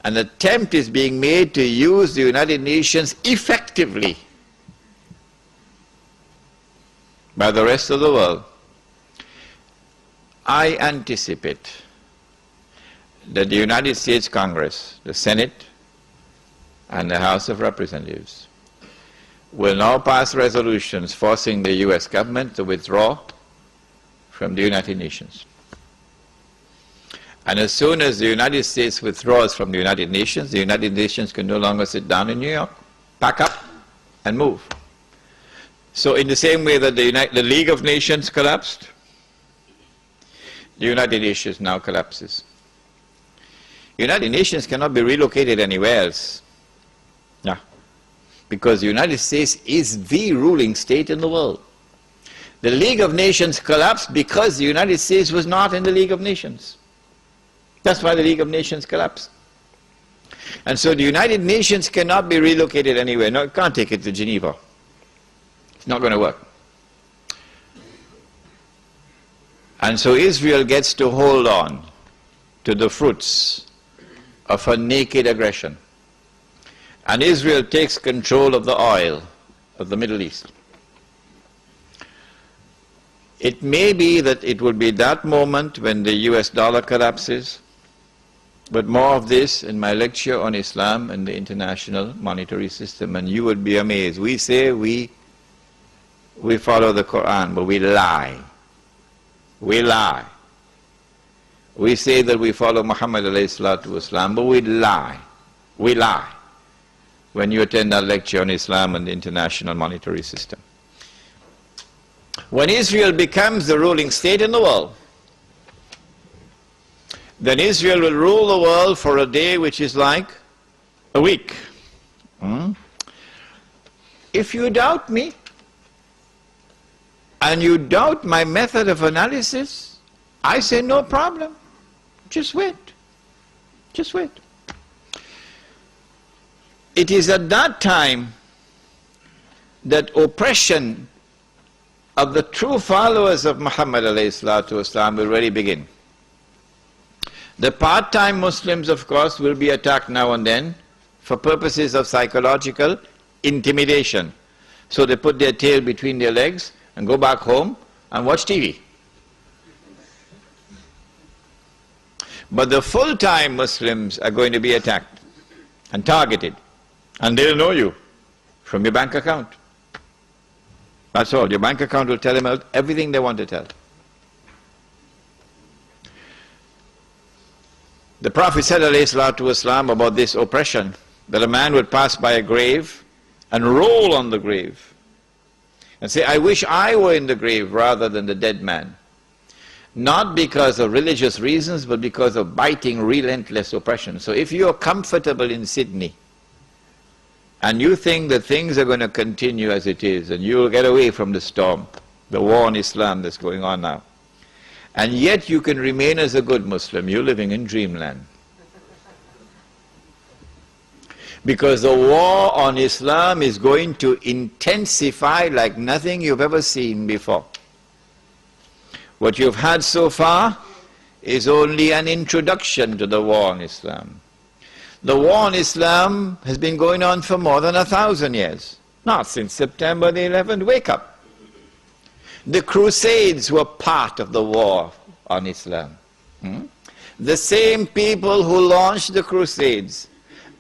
an attempt is being made to use the United Nations effectively by the rest of the world, I anticipate that the United States Congress, the Senate, and the House of Representatives will now pass resolutions forcing the US government to withdraw from the United Nations. And as soon as the United States withdraws from the United Nations can no longer sit down in New York, pack up, and move. So in the same way that the League of Nations collapsed, the United Nations now collapses. The United Nations cannot be relocated anywhere else. Yeah. Because the United States is the ruling state in the world. The League of Nations collapsed because the United States was not in the League of Nations. That's why the League of Nations collapsed. And so the United Nations cannot be relocated anywhere. No, it can't take it to Geneva. It's not going to work. And so Israel gets to hold on to the fruits of her naked aggression. And Israel takes control of the oil of the Middle East. It may be that it will be that moment when the US dollar collapses, but more of this in my lecture on Islam and the international monetary system, and you would be amazed. We say we follow the Quran, but we lie. We lie. We say that we follow Muhammad alayhi salatu wasalam, but we lie. We lie when you attend our lecture on Islam and the international monetary system. When Israel becomes the ruling state in the world, then Israel will rule the world for a day which is like a week. If you doubt me, and you doubt my method of analysis, I say no problem. Just wait. Just wait. It is at that time that oppression of the true followers of Muhammad alayhi salatu wasalam will really begin. The part-time Muslims, of course, will be attacked now and then for purposes of psychological intimidation. So they put their tail between their legs and go back home and watch TV. But the full-time Muslims are going to be attacked and targeted, and they'll know you from your bank account. That's all. Your bank account will tell them everything they want to tell. The Prophet said alayhi salatu wasalam about this oppression, that a man would pass by a grave and roll on the grave and say, I wish I were in the grave rather than the dead man. Not because of religious reasons, but because of biting, relentless oppression. So if you're comfortable in Sydney, and you think that things are going to continue as it is, and you'll get away from the storm, the war on Islam that's going on now, and yet you can remain as a good Muslim, you're living in dreamland. Because the war on Islam is going to intensify like nothing you've ever seen before. What you've had so far is only an introduction to the war on Islam. The war on Islam has been going on for more than 1,000 years. Not since September the 11th. Wake up. The Crusades were part of the war on Islam. The same people who launched the Crusades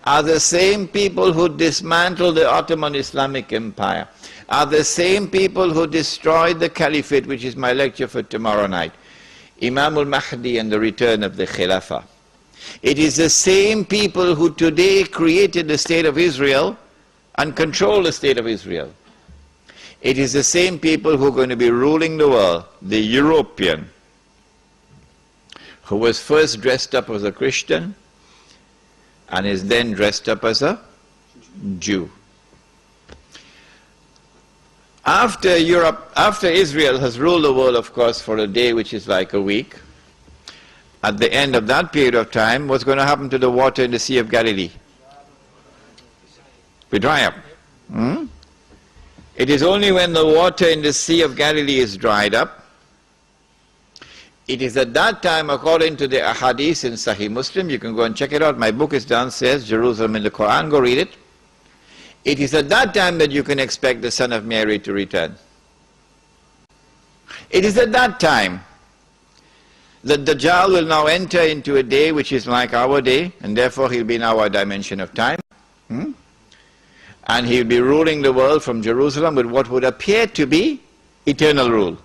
are the same people who dismantled the Ottoman Islamic Empire, are the same people who destroyed the Caliphate, which is my lecture for tomorrow night, Imam al-Mahdi and the return of the Khilafah. It is the same people who today created the State of Israel and control the State of Israel. It is the same people who are going to be ruling the world, the European, who was first dressed up as a Christian and is then dressed up as a Jew. After Israel has ruled the world, of course, for a day which is like a week, at the end of that period of time, what's going to happen to the water in the Sea of Galilee? We dry up. It is only when the water in the Sea of Galilee is dried up, It is at that time, according to the ahadith in Sahih Muslim, you can go and check it out, my book is downstairs, Jerusalem in the Quran, go read it. It is at that time that you can expect the son of Mary to return. It is at that time that Dajjal will now enter into a day which is like our day, and therefore he'll be in our dimension of time. And he'll be ruling the world from Jerusalem with what would appear to be eternal rule.